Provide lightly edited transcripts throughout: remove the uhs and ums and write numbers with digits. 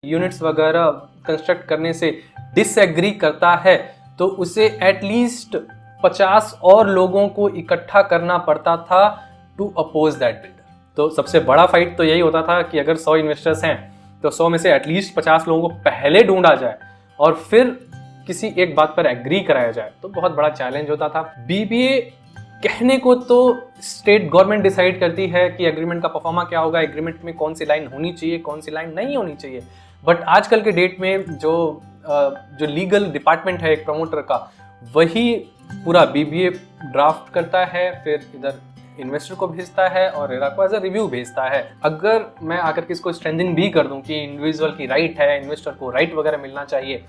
Units वगैरह construct करने से डिसएग्री करता है तो उसे एटलीस्ट 50 और लोगों को इकट्ठा करना पड़ता था टू अपोज दैट बिल्डर। तो सबसे बड़ा फाइट तो यही होता था कि अगर 100 इन्वेस्टर्स हैं तो 100 में से एटलीस्ट 50 लोगों को पहले ढूंढा जाए और फिर किसी एक बात पर एग्री कराया जाए। तो बहुत बड़ा चैलेंज होता था। बीबीए कहने को तो स्टेट गवर्नमेंट डिसाइड करती है कि एग्रीमेंट का परफॉर्मा क्या होगा, एग्रीमेंट में कौन सी लाइन होनी चाहिए, कौन सी लाइन नहीं होनी चाहिए। बट आजकल के डेट में जो लीगल डिपार्टमेंट है एक प्रमोटर का, वही पूरा बीबीए ड्राफ्ट करता है, फिर इधर इन्वेस्टर को भेजता है और रेरा को एज अ रिव्यू भेजता है। अगर मैं आकर के इसको स्ट्रेंथन भी कर दूं कि इंडिविजुअल की राइट है, इन्वेस्टर को राइट वगैरह मिलना चाहिए,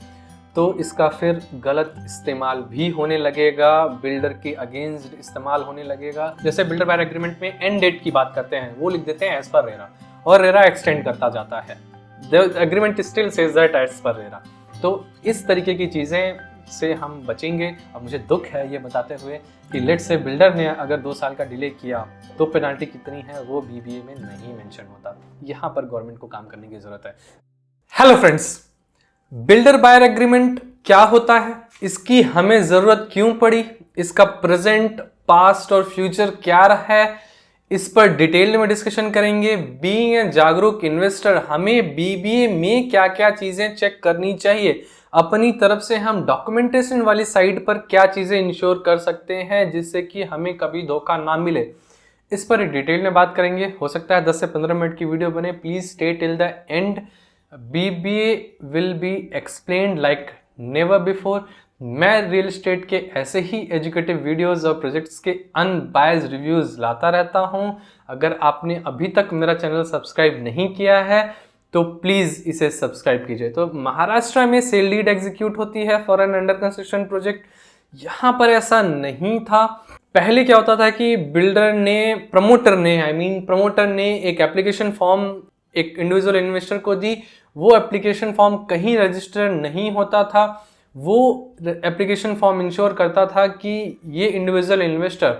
तो इसका फिर गलत इस्तेमाल भी होने लगेगा, बिल्डर के अगेंस्ट इस्तेमाल होने लगेगा। जैसे बिल्डर बायर एग्रीमेंट में एंड डेट की बात करते हैं, वो लिख देते हैं एज पर रेरा और रेरा एक्सटेंड करता जाता है। The agreement still says that as per RERA. तो इस तरीके की चीज़ें से हम बचेंगे। अब मुझे दुख है ये बताते हुए कि लेट्स से बिल्डर ने अगर 2 साल का डिले किया तो पेनाल्टी कितनी है वो बीबीए में नहीं मेंशन होता। यहाँ पर गवर्नमेंट को काम करने की जरूरत है। Hello friends, builder buyer agreement क्या होता है, इसकी हमें जरूरत क्यों पड़ी, इसका प्रेजेंट, पास्ट और फ्यूचर क्या रहा है, इस पर डिटेल में डिस्कशन करेंगे। बीइंग ए जागरूक इन्वेस्टर हमें बीबीए में क्या क्या चीजें चेक करनी चाहिए, अपनी तरफ से हम डॉक्यूमेंटेशन वाली साइड पर क्या चीजें इंश्योर कर सकते हैं जिससे कि हमें कभी धोखा ना मिले, इस पर डिटेल में बात करेंगे। हो सकता है 10 से 15 मिनट की वीडियो बने, please stay till the end. BBA will be explained like never before. मैं रियल एस्टेट के ऐसे ही एजुकेटिव वीडियोस और प्रोजेक्ट्स के अनबायस्ड रिव्यूज लाता रहता हूं। अगर आपने अभी तक मेरा चैनल सब्सक्राइब नहीं किया है तो प्लीज इसे सब्सक्राइब कीजिए। तो महाराष्ट्र में सेल डीड एग्जीक्यूट होती है for an under construction project. यहां पर ऐसा नहीं था। पहले क्या होता था कि प्रमोटर ने एक एप्लीकेशन फॉर्म एक इंडिविजुअल इन्वेस्टर को दी, वो एप्लीकेशन फॉर्म कहीं रजिस्टर नहीं होता था। वो एप्लीकेशन फॉर्म इंश्योर करता था कि ये इंडिविजुअल इन्वेस्टर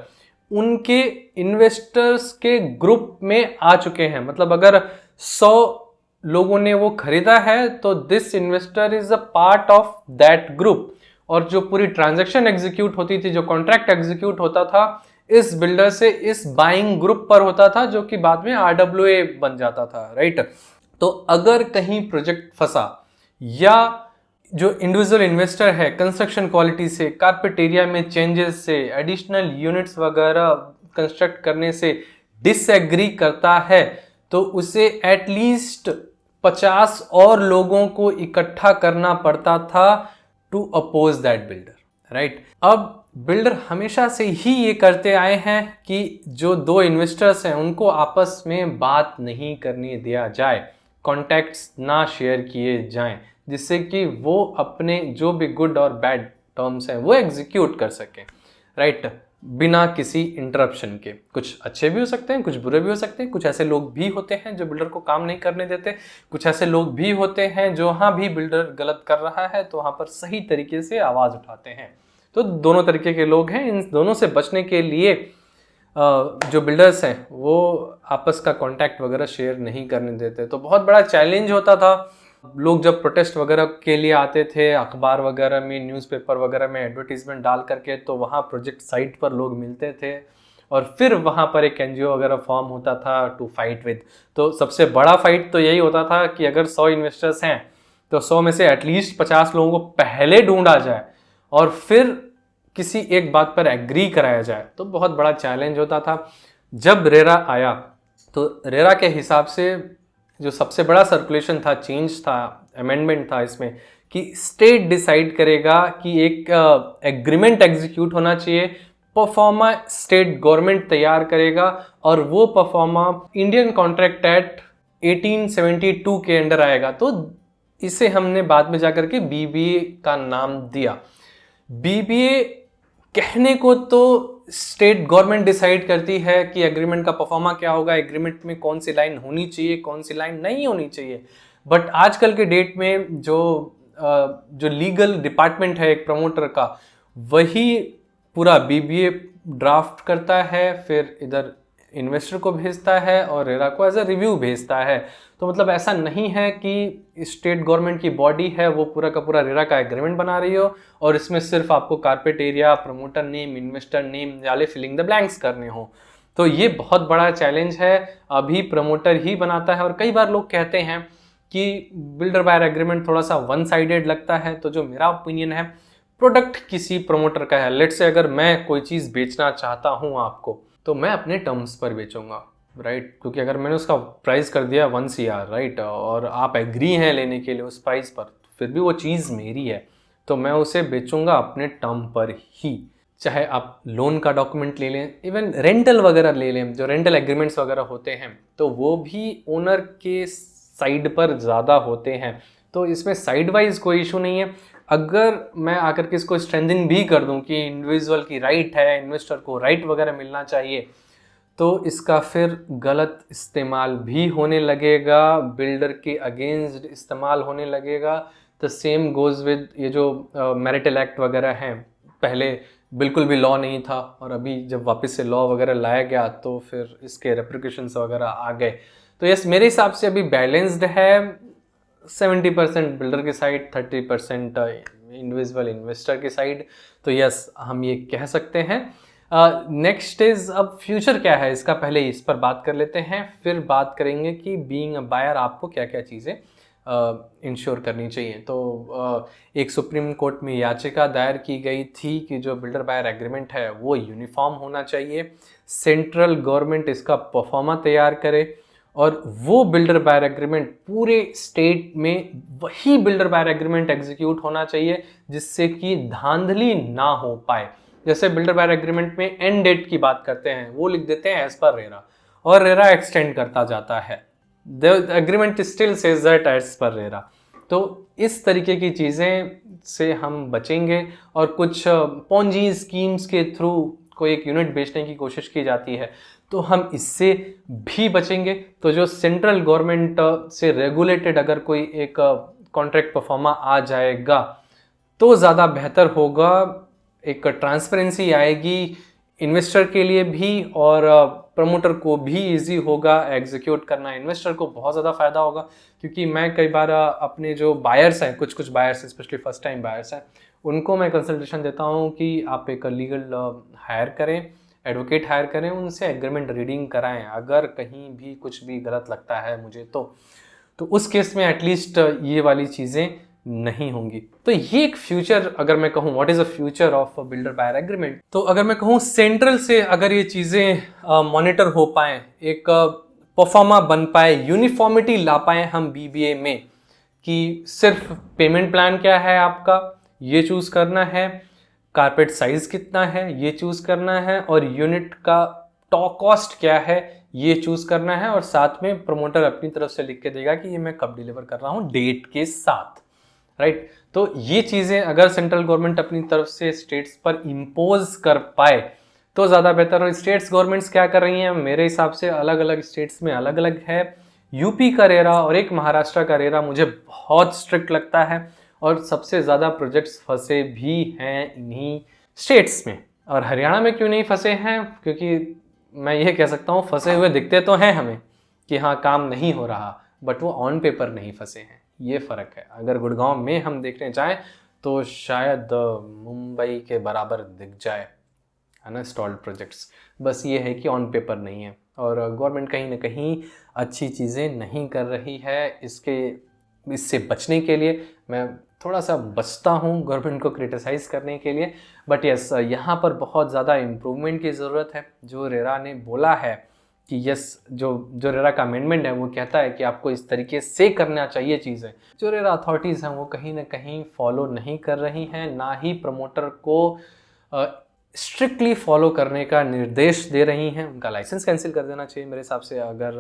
उनके इन्वेस्टर्स के ग्रुप में आ चुके हैं। मतलब अगर 100 लोगों ने वो खरीदा है तो this investor is a part of that group. और जो पूरी ट्रांजैक्शन एग्जीक्यूट होती थी, जो कॉन्ट्रैक्ट एग्जीक्यूट होता था, इस बिल्डर से इस बाइंग ग्रुप पर होता था, जो कि बाद में आरडब्ल्यूए बन जाता था, राइट। तो अगर कहीं प्रोजेक्ट फंसा या जो इंडिविजुअल इन्वेस्टर है कंस्ट्रक्शन क्वालिटी से, कारपेट एरिया में चेंजेस से, एडिशनल यूनिट्स वगैरह कंस्ट्रक्ट करने से डिसएग्री करता है तो उसे एटलीस्ट 50 और लोगों को इकट्ठा करना पड़ता था to oppose that builder, right. अब बिल्डर हमेशा से ही ये करते आए हैं कि जो 2 इन्वेस्टर्स हैं उनको आपस में बात नहीं करने दिया जाए, कॉन्टैक्ट्स ना शेयर किए जाएं, जिससे कि वो अपने जो भी गुड और बैड टर्म्स हैं वो एग्जीक्यूट कर सकें, राइट, बिना किसी इंटरप्शन के। कुछ अच्छे भी हो सकते हैं, कुछ बुरे भी हो सकते हैं, कुछ ऐसे लोग भी होते हैं जो बिल्डर को काम नहीं करने देते, कुछ ऐसे लोग भी होते हैं जो हाँ भी बिल्डर गलत कर रहा है तो वहाँ पर सही तरीके से आवाज़ उठाते हैं। तो दोनों तरीके के लोग हैं। इन दोनों से बचने के लिए जो बिल्डर्स हैं वो आपस का कॉन्टैक्ट वगैरह शेयर नहीं करने देते। तो बहुत बड़ा चैलेंज होता था। लोग जब प्रोटेस्ट वगैरह के लिए आते थे अखबार वगैरह में, न्यूज़पेपर वगैरह में एडवर्टीजमेंट डाल करके, तो वहाँ प्रोजेक्ट साइट पर लोग मिलते थे और फिर वहाँ पर एक एनजीओ वगैरह फॉर्म होता था टू फाइट विद। तो सबसे बड़ा फाइट तो यही होता था कि अगर 100 इन्वेस्टर्स हैं तो 100 में से एटलीस्ट 50 लोगों को पहले ढूंढा जाए और फिर किसी एक बात पर एग्री कराया जाए। तो बहुत बड़ा चैलेंज होता था। जब रेरा आया तो रेरा के हिसाब से जो सबसे बड़ा सर्कुलेशन था, चेंज था, अमेंडमेंट था इसमें कि स्टेट डिसाइड करेगा कि एक एग्रीमेंट एग्जीक्यूट होना चाहिए, परफॉर्मा स्टेट गवर्नमेंट तैयार करेगा और वो परफॉर्मा इंडियन कॉन्ट्रैक्ट एक्ट 1872 के अंडर आएगा। तो इसे हमने बाद में जाकर के बीबीए का नाम दिया। बीबीए कहने को तो स्टेट गवर्नमेंट डिसाइड करती है कि एग्रीमेंट का परफॉर्मा क्या होगा, एग्रीमेंट में कौन सी लाइन होनी चाहिए, कौन सी लाइन नहीं होनी चाहिए। बट आजकल के डेट में जो लीगल डिपार्टमेंट है एक प्रमोटर का, वही पूरा बीबीए ड्राफ्ट करता है, फिर इधर इन्वेस्टर को भेजता है और रेरा को एज अ रिव्यू भेजता है। तो मतलब ऐसा नहीं है कि स्टेट गवर्नमेंट की बॉडी है वो पूरा का पूरा रेरा का एग्रीमेंट बना रही हो और इसमें सिर्फ आपको carpet area, promoter name, investor name वाले फिलिंग द ब्लैंक्स करने हो। तो ये बहुत बड़ा चैलेंज है, अभी प्रमोटर ही बनाता है। और कई बार लोग कहते हैं कि बिल्डर बायर एग्रीमेंट थोड़ा सा वन साइडेड लगता है। तो जो मेरा ओपिनियन है, प्रोडक्ट किसी प्रमोटर का है, लेट से अगर मैं कोई चीज़ बेचना चाहता हूँ आपको, तो मैं अपने टर्म्स पर बेचूंगा, राइट। क्योंकि अगर मैंने उसका प्राइस कर दिया 1 CR, राइट, और आप एग्री हैं लेने के लिए उस प्राइस पर, फिर भी वो चीज़ मेरी है, तो मैं उसे बेचूंगा अपने टर्म पर ही। चाहे आप लोन का डॉक्यूमेंट ले लें, इवन रेंटल वगैरह ले लें, जो रेंटल एग्रीमेंट्स वगैरह होते हैं, तो वो भी ओनर के साइड पर ज़्यादा होते हैं। तो इसमें साइड वाइज कोई इशू नहीं है। अगर मैं आकर के इसको स्ट्रेंथन भी कर दूं कि इंडिविजुअल की राइट है, इन्वेस्टर को राइट वगैरह मिलना चाहिए, तो इसका फिर गलत इस्तेमाल भी होने लगेगा, बिल्डर के अगेंस्ट इस्तेमाल होने लगेगा। द सेम गोज़ विद ये जो मैरिटल एक्ट वगैरह हैं, पहले बिल्कुल भी लॉ नहीं था और अभी जब वापस से लॉ वगैरह लाया गया तो फिर इसके रेप्रिकॉशंस वगैरह आ गए। तो यस, मेरे हिसाब से अभी बैलेंस्ड है, 70% बिल्डर की साइड, 30% इंडिविजुअल इन्वेस्टर की साइड। तो यस, हम ये कह सकते हैं। नेक्स्ट इज, अब फ्यूचर क्या है इसका, पहले इस पर बात कर लेते हैं, फिर बात करेंगे कि बीइंग अ बायर आपको क्या क्या चीज़ें इंश्योर करनी चाहिए। तो एक सुप्रीम कोर्ट में याचिका दायर की गई थी कि जो बिल्डर बायर एग्रीमेंट है वो यूनिफॉर्म होना चाहिए, सेंट्रल गवर्नमेंट इसका परफॉर्मा तैयार करे और वो बिल्डर बायर एग्रीमेंट पूरे स्टेट में वही बिल्डर बायर एग्रीमेंट एग्जीक्यूट होना चाहिए, जिससे कि धांधली ना हो पाए। जैसे बिल्डर बायर एग्रीमेंट में एंड डेट की बात करते हैं, वो लिख देते हैं एज पर रेरा, और रेरा एक्सटेंड करता जाता है, the agreement still says that as per RERA. तो इस तरीके की चीज़ें से हम बचेंगे। और कुछ पोंजी स्कीम्स के थ्रू कोई एक यूनिट बेचने की कोशिश की जाती है, तो हम इससे भी बचेंगे। तो जो सेंट्रल गवर्नमेंट से रेगुलेटेड अगर कोई एक कॉन्ट्रैक्ट परफॉर्मा आ जाएगा तो ज़्यादा बेहतर होगा, एक ट्रांसपेरेंसी आएगी इन्वेस्टर के लिए भी और प्रमोटर को भी इजी होगा एग्जीक्यूट करना। इन्वेस्टर को बहुत ज़्यादा फ़ायदा होगा, क्योंकि मैं कई बार अपने जो बायर्स हैं, कुछ buyers specially first time buyers हैं, उनको मैं कंसल्टेशन देता हूँ कि आप एक लीगल हायर करें, एडवोकेट हायर करें, उनसे एग्रीमेंट रीडिंग कराएं। अगर कहीं भी कुछ भी गलत लगता है मुझे तो उस केस में एटलीस्ट ये वाली चीज़ें नहीं होंगी। तो ये एक फ्यूचर, अगर मैं कहूँ what is a future of builder buyer agreement, तो अगर मैं कहूँ सेंट्रल से अगर ये चीज़ें मॉनिटर हो पाए, एक परफॉर्मा बन पाए, यूनिफॉर्मिटी ला पाए हम बीबीए में, कि सिर्फ पेमेंट प्लान क्या है आपका ये चूज़ करना है, कारपेट साइज कितना है ये चूज़ करना है, और यूनिट का टॉप कॉस्ट क्या है ये चूज़ करना है, और साथ में प्रमोटर अपनी तरफ से लिख के देगा कि ये मैं कब डिलीवर कर रहा हूँ डेट के साथ, राइट। तो ये चीज़ें अगर सेंट्रल गवर्नमेंट अपनी तरफ से स्टेट्स पर इम्पोज कर पाए तो ज़्यादा बेहतर। और स्टेट्स गवर्नमेंट्स क्या कर रही हैं, मेरे हिसाब से अलग अलग स्टेट्स में अलग अलग है। यूपी का रेरा और एक महाराष्ट्र का रेरा मुझे बहुत स्ट्रिक्ट लगता है, और सबसे ज़्यादा प्रोजेक्ट्स फंसे भी हैं इन्हीं स्टेट्स में। और हरियाणा में क्यों नहीं फंसे हैं, क्योंकि मैं ये कह सकता हूँ फंसे हुए दिखते तो हैं हमें कि हाँ काम नहीं हो रहा, बट वो ऑन पेपर नहीं फंसे हैं, ये फ़र्क है। अगर गुड़गांव में हम देखने जाएं तो शायद मुंबई के बराबर दिख जाए, है ना, स्टॉल्ड प्रोजेक्ट्स। बस ये है कि ऑन पेपर नहीं है, और गवर्नमेंट कहीं ना कहीं अच्छी चीज़ें नहीं कर रही है। इससे बचने के लिए मैं थोड़ा सा बचता हूँ गवर्नमेंट को क्रिटिसाइज़ करने के लिए, बट यस, यहाँ पर बहुत ज़्यादा इम्प्रूवमेंट की ज़रूरत है। जो रेरा ने बोला है कि यस, जो रेरा का अमेंडमेंट है वो कहता है कि आपको इस तरीके से करना चाहिए चीज़ें, जो रेरा अथॉरिटीज़ हैं वो कहीं ना कहीं फॉलो नहीं कर रही हैं, ना ही प्रमोटर को स्ट्रिक्टली फॉलो करने का निर्देश दे रही हैं। उनका लाइसेंस कैंसिल कर देना चाहिए मेरे हिसाब से। अगर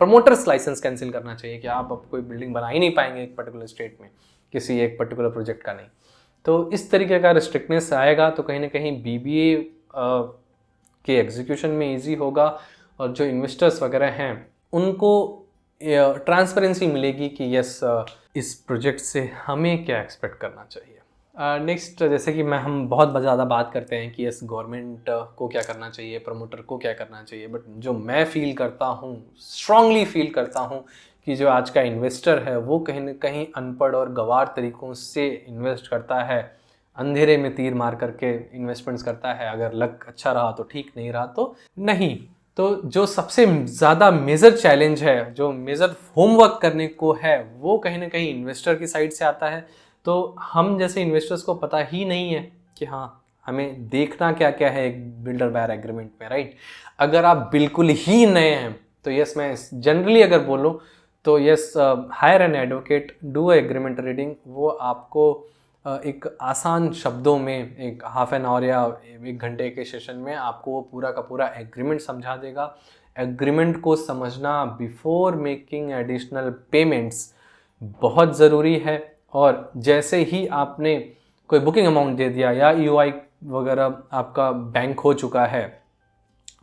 प्रमोटर्स लाइसेंस कैंसिल करना चाहिए कि आप अब कोई बिल्डिंग बना ही नहीं पाएंगे एक पर्टिकुलर स्टेट में, किसी एक पर्टिकुलर प्रोजेक्ट का नहीं। तो इस तरीके का रिस्ट्रिक्टनेस आएगा तो कहीं ना कहीं बीबीए के एग्जीक्यूशन में ईजी होगा, और जो इन्वेस्टर्स वगैरह हैं उनको ट्रांसपेरेंसी मिलेगी कि यस, इस प्रोजेक्ट से हमें क्या एक्सपेक्ट करना चाहिए। नेक्स्ट, जैसे कि हम बहुत ज़्यादा बात करते हैं कि यस गवर्नमेंट को क्या करना चाहिए, प्रमोटर को क्या करना चाहिए, बट जो मैं फील करता हूँ, स्ट्रांगली फील करता हूँ कि जो आज का इन्वेस्टर है वो कहीं ना कहीं अनपढ़ और गंवार तरीक़ों से इन्वेस्ट करता है, अंधेरे में तीर मार करके इन्वेस्टमेंट्स करता है। अगर लक अच्छा रहा तो ठीक, नहीं रहा तो नहीं। तो जो सबसे ज़्यादा मेजर चैलेंज है, जो मेजर होमवर्क करने को है, वो कहीं ना कहीं इन्वेस्टर की साइड से आता है। तो हम जैसे इन्वेस्टर्स को पता ही नहीं है कि हाँ हमें देखना क्या क्या है एक बिल्डर बायर एग्रीमेंट में, राइट। अगर आप बिल्कुल ही नए हैं तो यस, मैं जनरली अगर बोलूँ तो yes, hire an advocate, do agreement reading. वो आपको एक आसान शब्दों में एक हाफ एन आवर या 1 घंटे के सेशन में आपको वो पूरा का पूरा एग्रीमेंट समझा देगा। एग्रीमेंट को समझना बिफोर मेकिंग एडिशनल पेमेंट्स बहुत ज़रूरी है। और जैसे ही आपने कोई बुकिंग अमाउंट दे दिया या ईओआई वगैरह आपका बैंक हो चुका है,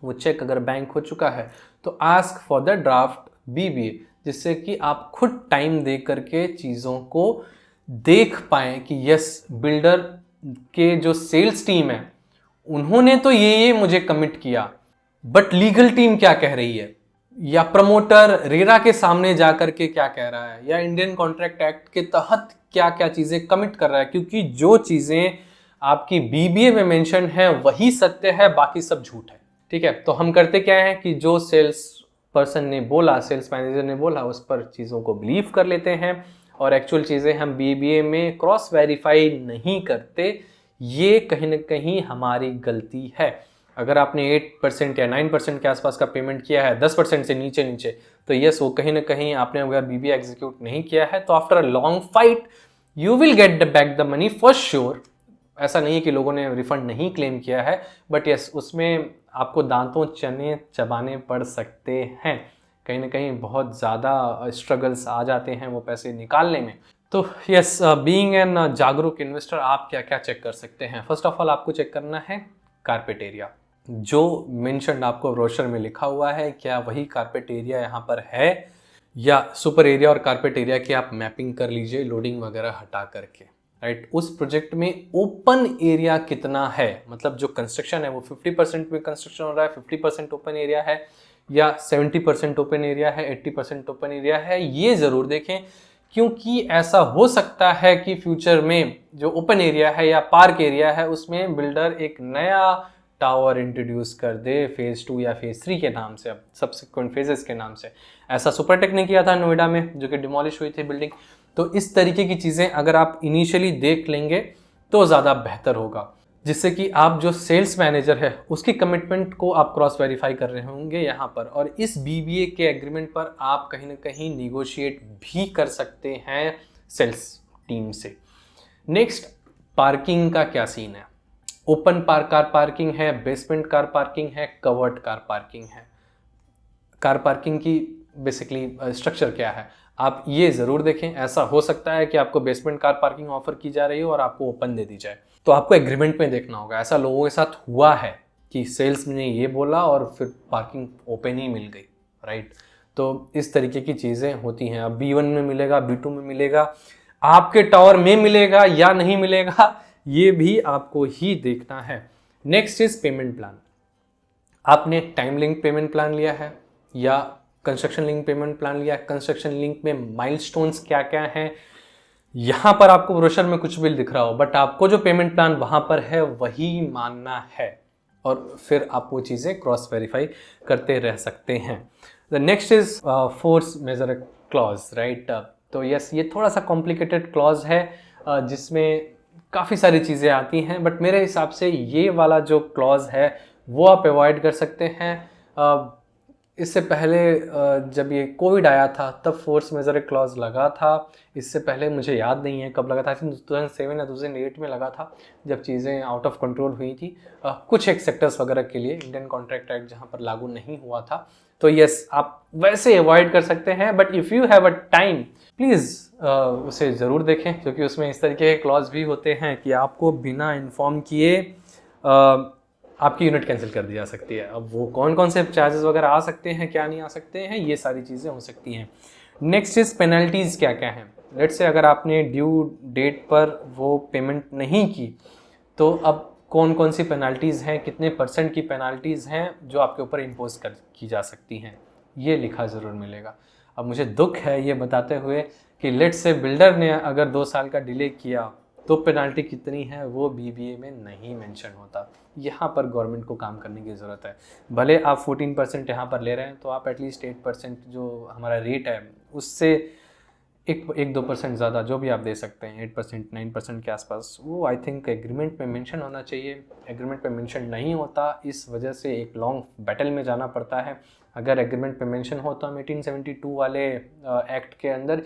वो चेक अगर बैंक हो चुका है, तो ask for the draft BBA, जिससे कि आप खुद टाइम दे करके चीज़ों को देख पाएँ कि यस बिल्डर के जो सेल्स टीम है उन्होंने तो ये मुझे कमिट किया, बट लीगल टीम क्या कह रही है, या प्रमोटर रेरा के सामने जाकर के क्या कह रहा है, या इंडियन कॉन्ट्रैक्ट एक्ट के तहत क्या क्या चीज़ें कमिट कर रहा है। क्योंकि जो चीज़ें आपकी बीबीए में मेंशन है वही सत्य है, बाकी सब झूठ है, ठीक है। तो हम करते क्या है कि जो सेल्स पर्सन ने बोला, सेल्स मैनेजर ने बोला, उस पर चीज़ों को बिलीव कर लेते हैं और एक्चुअल चीज़ें हम बीबीए में क्रॉस वेरीफाई नहीं करते। ये कहीं ना कहीं हमारी गलती है। अगर आपने 8% या 9% के आसपास का पेमेंट किया है, 10% से नीचे नीचे, तो यस वो कहीं ना कहीं आपने अगर बीबीए एग्जीक्यूट नहीं किया है तो after a long fight you will get back the money for sure. ऐसा नहीं है कि लोगों ने रिफंड नहीं क्लेम किया है, बट यस उसमें आपको दांतों चने चबाने पड़ सकते हैं। कहीं ना कहीं बहुत ज़्यादा स्ट्रगल्स आ जाते हैं वो पैसे निकालने में। तो यस, बीइंग एन जागरूक इन्वेस्टर आप क्या क्या चेक कर सकते हैं। फर्स्ट ऑफ ऑल आपको चेक करना है कारपेट एरिया। जो मेंशन आपको ब्रोशर में लिखा हुआ है, क्या वही कारपेट एरिया यहाँ पर है, या सुपर एरिया और कारपेट एरिया की आप मैपिंग कर लीजिए लोडिंग वगैरह हटा करके, राइट। उस प्रोजेक्ट में ओपन एरिया कितना है, मतलब जो कंस्ट्रक्शन है वो 50% में कंस्ट्रक्शन हो रहा है, 50% ओपन एरिया है, या 70% ओपन एरिया है, 80% ओपन एरिया है, ये ज़रूर देखें। क्योंकि ऐसा हो सकता है कि फ्यूचर में जो ओपन एरिया है या पार्क एरिया है उसमें बिल्डर एक नया टावर इंट्रोड्यूस कर दे फेज़ 2 या फेज़ 3 के नाम से, अब सब्सिक्वेंट फेजेस के नाम से। ऐसा सुपरटेक ने किया था नोएडा में, जो कि डिमोलिश हुई थी बिल्डिंग। तो इस तरीके की चीज़ें अगर आप इनिशियली देख लेंगे तो ज़्यादा बेहतर होगा, जिससे कि आप जो सेल्स मैनेजर है उसकी कमिटमेंट को आप क्रॉस वेरीफाई कर रहे होंगे यहाँ पर। और इस बीबीए के एग्रीमेंट पर आप कहीं ना कहीं निगोशिएट भी कर सकते हैं सेल्स टीम से। नेक्स्ट, पार्किंग का क्या सीन है। ओपन कार पार्किंग है, बेसमेंट कार पार्किंग है, कवर्ड कार पार्किंग है। कार पार्किंग की बेसिकली स्ट्रक्चर क्या है आप ये ज़रूर देखें। ऐसा हो सकता है कि आपको बेसमेंट कार पार्किंग ऑफर की जा रही हो और आपको ओपन दे दी जाए, तो आपको एग्रीमेंट में देखना होगा। ऐसा लोगों के साथ हुआ है कि सेल्स ने ये बोला और फिर पार्किंग ओपन ही मिल गई, राइट। तो इस तरीके की चीज़ें होती हैं। अब B1 में मिलेगा, B2 में मिलेगा, आपके टावर में मिलेगा या नहीं मिलेगा, ये भी आपको ही देखना है। Next is payment plan. आपने टाइम लिंक पेमेंट प्लान लिया है या कंस्ट्रक्शन लिंक पेमेंट प्लान लिया है। कंस्ट्रक्शन लिंक में माइलस्टोन्स क्या क्या हैं, यहाँ पर आपको ब्रोशर में कुछ भी दिख रहा हो, बट आपको जो पेमेंट प्लान वहाँ पर है वही मानना है, और फिर आप वो चीज़ें क्रॉस वेरीफाई करते रह सकते हैं। The next is force majeure clause, right. तो यस, ये थोड़ा सा कॉम्प्लिकेटेड क्लॉज है जिसमें काफ़ी सारी चीज़ें आती हैं, बट मेरे हिसाब से ये वाला जो क्लॉज है वो आप अवॉइड कर सकते हैं। इससे पहले जब ये कोविड आया था तब फोर्स मेजर क्लॉज लगा था। इससे पहले मुझे याद नहीं है कब लगा था, 2007 या 2008 में लगा था, जब चीज़ें आउट ऑफ कंट्रोल हुई थी कुछ एक सेक्टर्स वगैरह के लिए। इंडियन कॉन्ट्रैक्ट एक्ट जहाँ पर लागू नहीं हुआ था, तो यस आप वैसे अवॉइड कर सकते हैं। But if you have a time please उसे ज़रूर देखें, क्योंकि उसमें इस तरीके के क्लॉज भी होते हैं कि आपको बिना इन्फॉर्म किए आपकी यूनिट कैंसिल कर दी जा सकती है। अब वो कौन कौन से चार्जेस वगैरह आ सकते हैं, क्या नहीं आ सकते हैं, ये सारी चीज़ें हो सकती हैं। नेक्स्ट इज पेनल्टीज़ क्या क्या हैं। लेट्स से अगर आपने ड्यू डेट पर वो पेमेंट नहीं की, तो अब कौन कौन सी पेनल्टीज़ हैं, कितने % की पेनल्टीज़ हैं जो आपके ऊपर इम्पोज की जा सकती हैं, ये लिखा ज़रूर मिलेगा। अब मुझे दुख है ये बताते हुए कि लेट्स से बिल्डर ने अगर 2 साल का डिले किया तो पेनल्टी कितनी है वो बीबीए में नहीं मेंशन होता। यहाँ पर गवर्नमेंट को काम करने की ज़रूरत है। भले आप 14% यहाँ पर ले रहे हैं, तो आप एटलीस्ट 8% जो हमारा रेट है उससे 1-2% ज़्यादा जो भी आप दे सकते हैं, 8% 9% के आसपास, वो आई थिंक एग्रीमेंट में मेंशन होना चाहिए। एग्रीमेंट में मेंशन नहीं होता, इस वजह से एक लॉन्ग बैटल में जाना पड़ता है। अगर एग्रीमेंट में मेंशन होता, हम 1872 वाले एक्ट के अंदर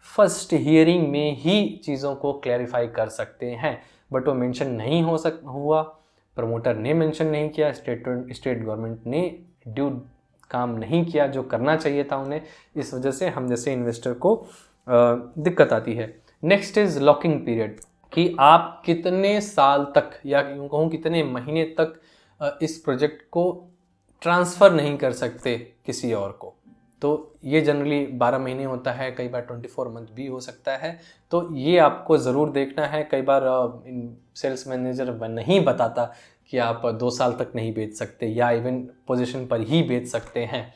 फर्स्ट हियरिंग में ही चीज़ों को क्लैरिफाई कर सकते हैं, बट वो मेंशन नहीं हुआ, प्रमोटर ने मेंशन नहीं किया, स्टेट गवर्नमेंट ने ड्यू काम नहीं किया जो करना चाहिए था उन्हें। इस वजह से हम जैसे इन्वेस्टर को दिक्कत आती है। नेक्स्ट इज लॉकिंग पीरियड, कि आप कितने साल तक या यूँ कहूँ कितने महीने तक इस प्रोजेक्ट को ट्रांसफ़र नहीं कर सकते किसी और को। तो ये जनरली 12 महीने होता है, कई बार 24 मंथ भी हो सकता है। तो ये आपको ज़रूर देखना है। कई बार सेल्स मैनेजर नहीं बताता कि आप 2 साल तक नहीं बेच सकते या इवन पोजीशन पर ही बेच सकते हैं,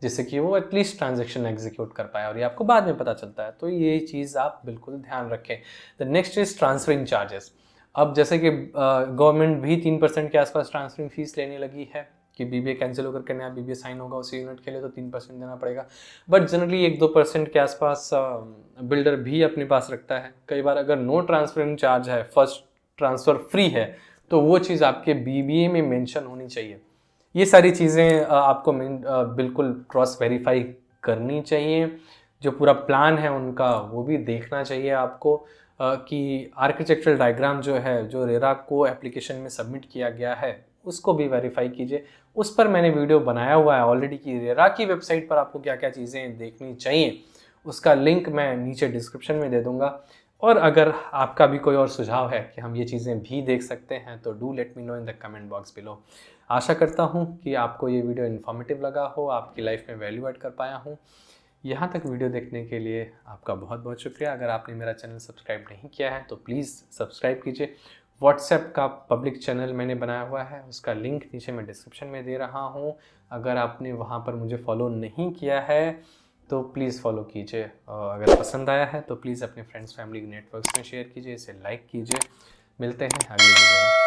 जिससे कि वो एटलीस्ट ट्रांजैक्शन एग्जीक्यूट कर पाए, और ये आपको बाद में पता चलता है। तो ये चीज़ आप बिल्कुल ध्यान रखें। The next is transferring charges. अब जैसे कि गवर्नमेंट भी 3% के आसपास ट्रांसफरिंग फीस लेने लगी है कि बीबीए कैंसिल होकर के नया बीबीए साइन होगा उसी यूनिट के लिए, तो 3% देना पड़ेगा। बट जनरली 1-2% के आसपास बिल्डर भी अपने पास रखता है। कई बार अगर नो ट्रांसफरिंग चार्ज है, फर्स्ट ट्रांसफ़र फ्री है, तो वो चीज़ आपके बीबीए में मेंशन होनी चाहिए। ये सारी चीज़ें आपको बिल्कुल क्रॉस वेरीफाई करनी चाहिए। जो पूरा प्लान है उनका वो भी देखना चाहिए आपको, कि आर्किटेक्चरल डायग्राम जो है, जो रेरा को एप्लीकेशन में सबमिट किया गया है, उसको भी वेरीफाई कीजिए। उस पर मैंने वीडियो बनाया हुआ है ऑलरेडी कि रेरा की वेबसाइट पर आपको क्या क्या चीज़ें देखनी चाहिए। उसका लिंक मैं नीचे डिस्क्रिप्शन में दे दूँगा। और अगर आपका भी कोई और सुझाव है कि हम ये चीज़ें भी देख सकते हैं, तो do let me know in the comment box below. आशा करता हूँ कि आपको ये वीडियो इन्फॉर्मेटिव लगा हो, आपकी लाइफ में वैल्यू ऐड कर पाया हूँ। यहाँ तक वीडियो देखने के लिए आपका बहुत बहुत शुक्रिया। अगर आपने मेरा चैनल सब्सक्राइब नहीं किया है तो प्लीज़ सब्सक्राइब कीजिए। व्हाट्सएप का पब्लिक चैनल मैंने बनाया हुआ है, उसका लिंक नीचे मैं डिस्क्रिप्शन में दे रहा हूँ। अगर आपने वहाँ पर मुझे फॉलो नहीं किया है तो प्लीज़ फॉलो कीजिए। अगर पसंद आया है तो प्लीज़ अपने फ्रेंड्स फैमिली नेटवर्क्स में शेयर कीजिए, इसे लाइक कीजिए। मिलते हैं अगली वीडियो में।